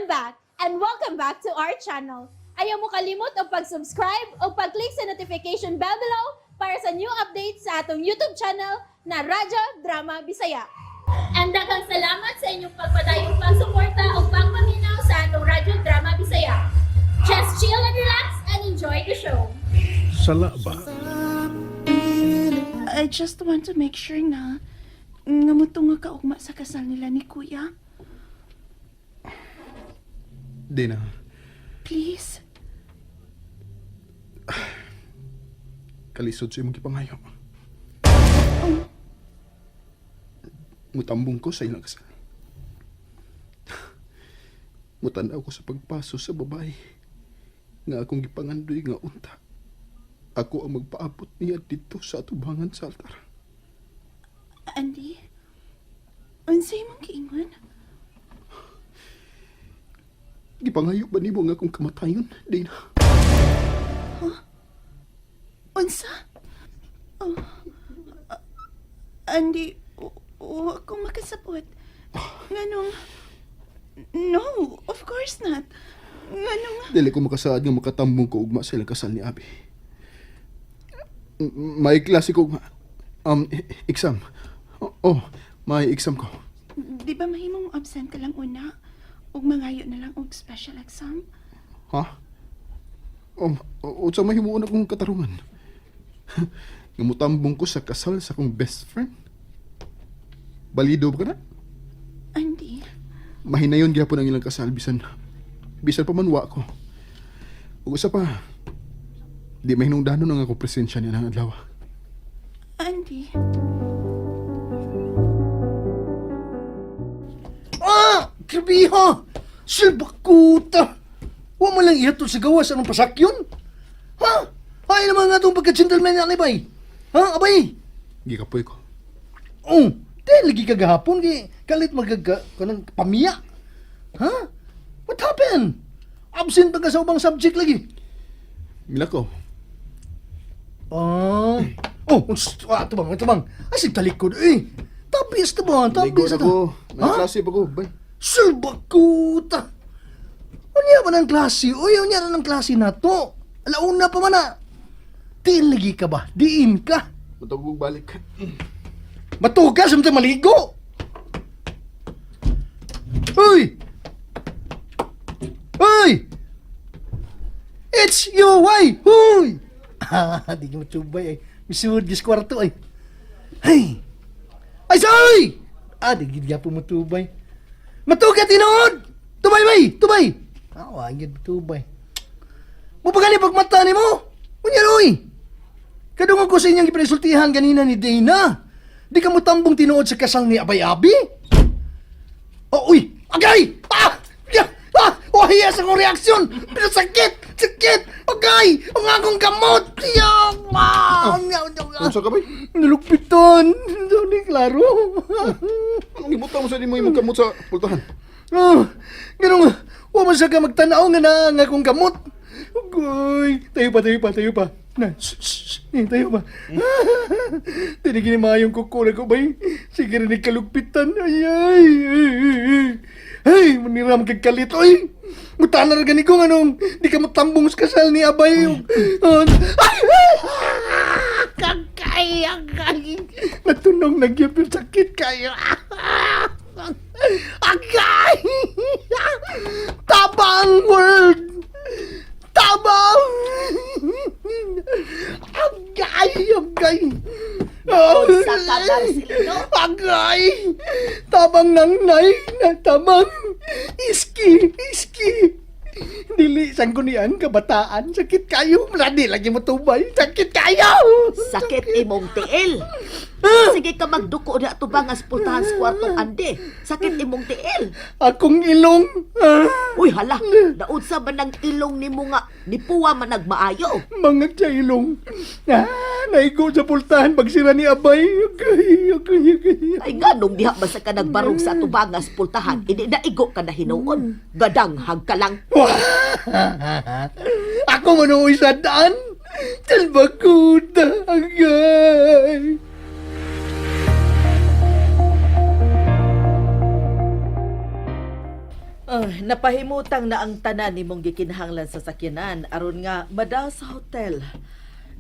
back and welcome back to our channel. Ayaw mo kalimot o pag-subscribe o pag-click sa notification bell below para sa new updates sa atong YouTube channel na Radyo Drama Bisaya. And daghang salamat sa inyong pagpadayong pagsuporta o pagpaminaw sa atong Radyo Drama Bisaya. Just chill and relax and enjoy the show. Sala ba? I just want to make sure na ngamuto nga kaugma sa kasal nila ni Kuya. Dina, Please. kalisod sa imong gipangayo. Mutambong ko sa ilang kasal. Mutanaw ko sa pagpaso sa babae nga akong gipangandoy nga unta. Ako ang magpaabot niya dito sa atubangan sa altar. Andy, unsay mong giingon? Gipangayo ba nimo nga akong kamatayon, Dina? Unsa? Oh, Andy, ako makasabot. Nganong... No, of course not. Nganong... Dili ko makasaad nga makatambong ko ugma sa ilang kasal ni Abi. May klase ko nga. Exam. Oh, may exam ko. Di ba mahimong absent ka lang una? Ug mangayo na lang og special exam? Ha? O sa mahimuon akong katarungan. Ngamutambong ko sa kasal sa akong best friend. Balido ba ka na? Andy, Mahinayon gyapon ang ilang kasal bisan pa manwa ko. Ug usa pa, di mahinungdanon ang ako presensya niya ng adlaw. Andy... Krabiha! Silbakuta! Huwag mo lang ihatod sa gawas anong pasakyon? Ha? Ay naman nga itong pagka-gentleman na abay. Ha, abay? Gikapoy ko. Oh, dahil lagi kagahapon kay kalit kanang pamiya. Ha? What happened? Absent pa ka sa ubang subject lagi. Milako. Ito bang. Asig talikod eh. Tapis na ba? Ligo Tapis na ko. May klase pa ko. Bay. Silbakuta! Unya ba ng klase? Unya na ng klase na to. Alauna pa man na. Diin lagi ka ba? Diin ka. Matugog balik. Matugas sa maligo. Uy! Uy! It's your way! Uy! Di ka matubay ay. Misuod gis kwarto ay. Hey! Ay, soy! Di ka po matubay. Matugat inood! Tubay, bay! Tubay! Wagid tubay. Mupagali pagmata ni mo! Unya, Roy! Kadungog ko sa inyong ipresultihan ganina ni Dana. Di ka mo tambong tinuod sa kasal ni Abay-Abi? Uy! Agay! Hiyas akong reaksyon! Pero sakit! Sakit! Agay! Ang akong gamot! Unsa ka bay? Nalukpitan! Hindi klaro. Anong ibutang mo sa di mo imong kamot sa pultahan? Ganun nga. Huwag mo siya ka magtanaw nga na ang akong gamot. Uy! Tayo pa. Na, tayo pa. Tinigin ni Mayong kukulang ko ba? Sige rin kalugpitan. Ay, maniram kag kalit, oy! Mutanar gani ko anong di ka matambong sa kasal ni Abay. Agay! Natunog nagyapil sakit kayo. Agay! Tabang word! Tabang! Agay! Sa Marcelino? Agay! Tabang nang nay na tabang! Iski! Dili sang kunian kabataan, sakit kayo. Ladi lagi matubay, sakit kayo. Sakit imong tiil. Sige ka magduko na tubangas pultahan sa kwartong ande. Sakit imong tiil. Akong ilong. Uy hala, naunsa man ang ilong nimo nga nipuwa man nagmaayo. Mga sa ilong. Naigo sa pultahan pagsira ni Abay. Okay. Ay ganong diha basta ka nagbarog sa tubangas pultahan, hindi na igo ka na hinuon. Gadanghag ka lang. Ako manuoy sa daan. Talbakuta. Agay. Napahimutang na ang tanan nimong gikinahanglan sa sakyanan aron nga madaw sa hotel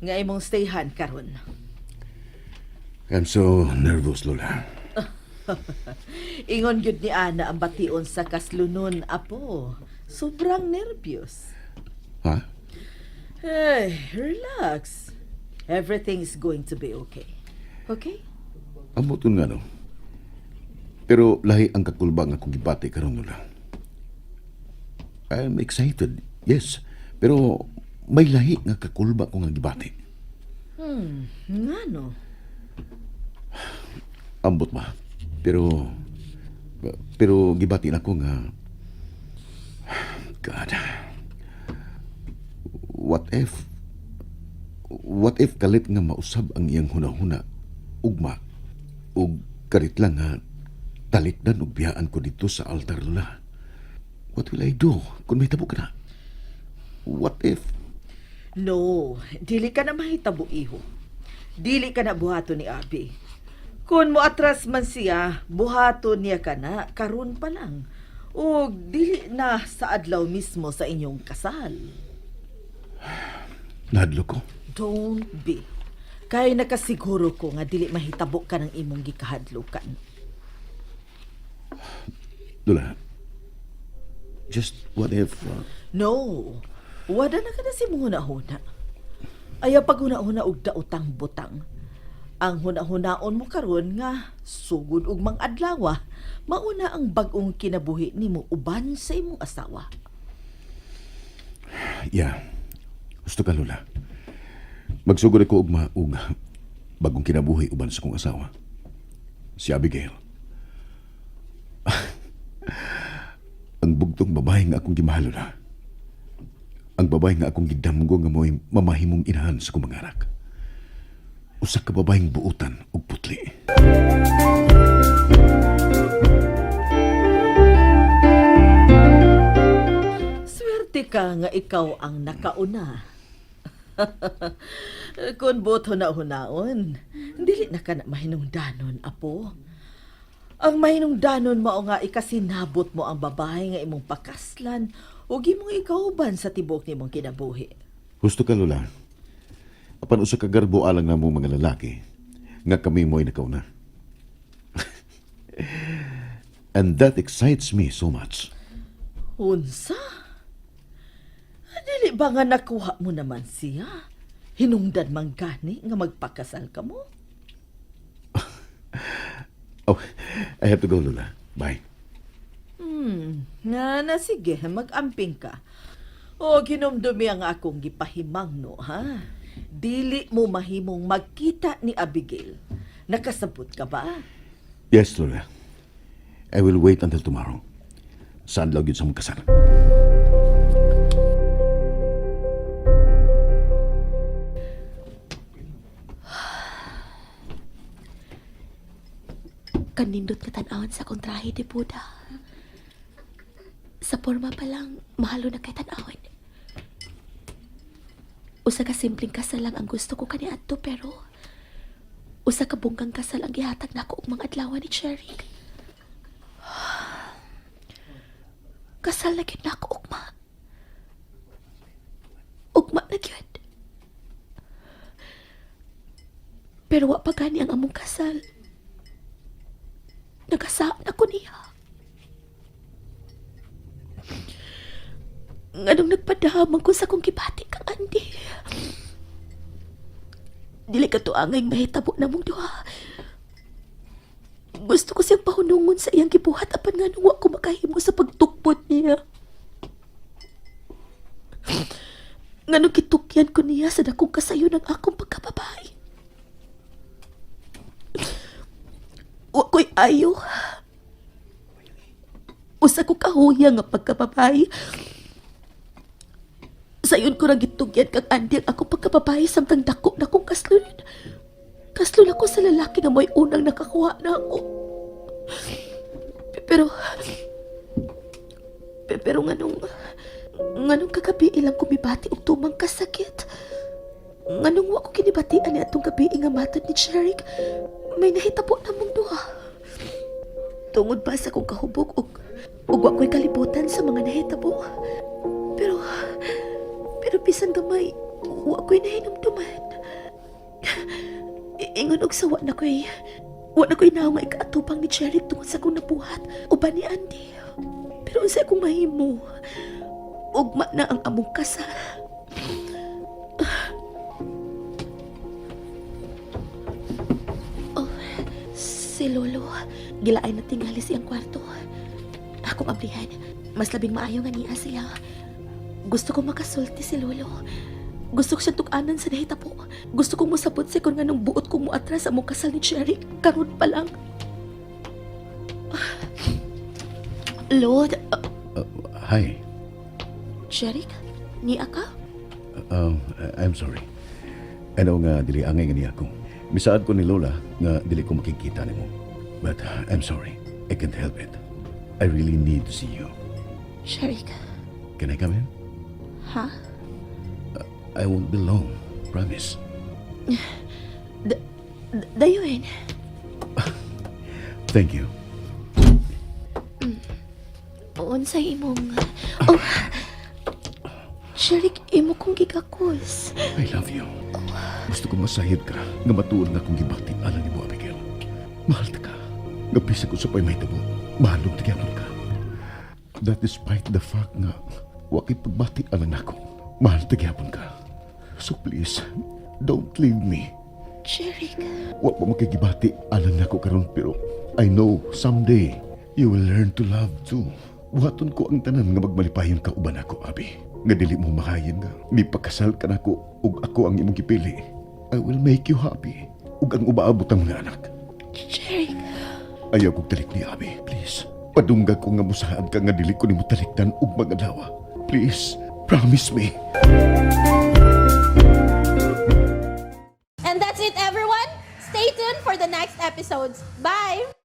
nga imong stayhan karon. I'm so nervous, Lola. Ingon gyud ni Ana ang bation sa kaslunon, apo. Sobrang nervyos. Ha? Hey, relax. Everything's going to be okay. Okay? Amoton nga no. Pero lahi ang kakulbang akong gibati karon, Lola. I'm excited, yes. Pero may lahi nga kakulba ko nga gibati. Nga no. Ambot ma. Pero gibati na ko nga God. What if kalit nga mausab ang iyang hunahuna ugma ug karit lang nga talikdan ug biyaan ko dito sa altar, Lola. What will I do kung may tabo ka na? What if No, dili ka na mahitabo, iho. Dili ka na buhaton ni Abi. Kung mo atras man siya, buhaton niya ka na, karon pa lang. O dili na sa adlaw mismo sa inyong kasal. nahadlo ko? Don't be. Kay nakasiguro ko nga dili mahitabo ka ng imong gikahadlukan. Lola, just what if... No, wala na ka na si huna-huna. Ayaw pag huna-huna og daotang butang. Ang huna-hunaon mo karon nga sugod og mang adlaw, mauna ang bag-ong kinabuhi nimo uban sa imong asawa. Yeah. Gusto ka, Lola. Magsugod ako og bagong kinabuhi uban sa kong asawa. Si Abigail. Ang bugtong babae nga akong gimahal, Lola. Ang babae nga akong gidamgo nga mo'y mamahimong inahan sa kong mga anak. Usa ka babaeng buutan ug putli. Swerte ka nga ikaw ang nakauna. Kung buot huna-hunaon, dili na ka na mahinungdanon, apo. Ang mahinungdanon mo nga ikasinabot mo ang babae nga imong pakaslan o gimong ikauban sa tibok nimong kinabuhi. Gusto ka, Lola. Apan usa ka garbo alang na mong mga lalaki nga kami mo'y nakauna. And that excites me so much. Unsa? Dili ba nga nakuha mo naman siya? Hinungdan man gani nga magpakasal ka mo? Oh, I have to go, Lola. Bye. Nga na sige, mag-amping ka. O ginomdumi ang akong gipahimang no, ha? Dili mo mahimong magkita ni Abigail. Nakasabot ka ba? Yes, Lola. I will wait until tomorrow. Saan lang yun sa mong kasal? Kanindot ka tan-awan sa kontrahe, di Buda. Sa forma pa lang, mahalo na kay tan-awan. Usa ka simpleng kasal lang ang gusto ko kani adto, pero usa ka bunggang kasal ang gihatag nako og mga adlaw ni Cherry. Kasal na gyud nako, ugma. Ugma na gyud. Pero wa pa gani ang among kasal. Nagasaan ako niya. Nganong nagpadahamang ko sa kong gibati kang Andy. Dili ka tuangay mahitabo na mong duha. Gusto ko siyang pahunungon sa iyang gibuhat apan nga nung wa ko makahimo sa pagtukpot niya. Nganong kitukyan ko niya sa dakong kasayo ng akong pagkababae. Wa ko'y ayo. Usa ko kahuya nga pagkababay. Sayon ko ra gitugyan kag Andy ang akong pagkababay samtang dako na kong kaslon. Kaslon ako sa lalaki nga mo'y unang nakakuha na ako. Pero nganong kagabi ilang kumibati og tumang kasakit. Nganong wa ko kinibatian ni atong gabi nga matod ni Cherry. May nahitabo na mong duha. Tungod pa sa kong kahubog ug wa ko'y kalibutan sa mga nahitabo. Pero bisan gamay, wa ko'y nahinumduman. Ingon og sawa na ko'y naong nga ikaatupang ni Jerry tungod sa kong nabuhat uban ni Andy. Pero unsay akong mahimo? Ugma na ang among kasal. Oh, si Lolo, gilaay na tingali siyang kwarto. Akong ablihan, mas labing maayo nga niya siya. Gusto ko makasulti si Lolo. Gusto ko siya tukanan sa nahitabo. Gusto kong musabot siya kung nga nung buot kong muatras sa mong kasal ni Jerry. Karoon pa lang. Lord, Hi. Jerry, niya ka? I'm sorry. Ano nga dili angay nga niya ako. Misaad ko ni Lola nga dili ko makikita nimo. But I'm sorry. I can't help it. I really need to see you. Jerry, Can I come in? ha? I won't be long. Promise. Dayuin. Thank you. Unsay imong... Oh, Jerry, imo kong gigakos. I love you. Gusto ko masayod ka nga matuod na kong gibating alam ni mo, Abigail. Mahal ta ka. Gapisa ko sa pay may tabo. Mahalong tigyaman ka. That despite the fact nga wakit pagbating alam ako. Mahal tigyaman ka. So please, don't leave me. Jerry, Wa pa makigibati alam na ko karon pero I know someday you will learn to love too. Buhaton ko ang tanan nga magmalipayon ka uban ako, Abi. Nga dili mo mahayin nga mipakasal ka nako ug ako ang imong gipili. I will make you happy. Ug ang ubaabot ang mga anak. Jerry, Ayaw kong talik ni Abi. Please. Padungga ko nga musaad ka nga dili ko nimo talikdan ug magadawa. Please. Promise me. And that's it, everyone. Stay tuned for the next episodes. Bye!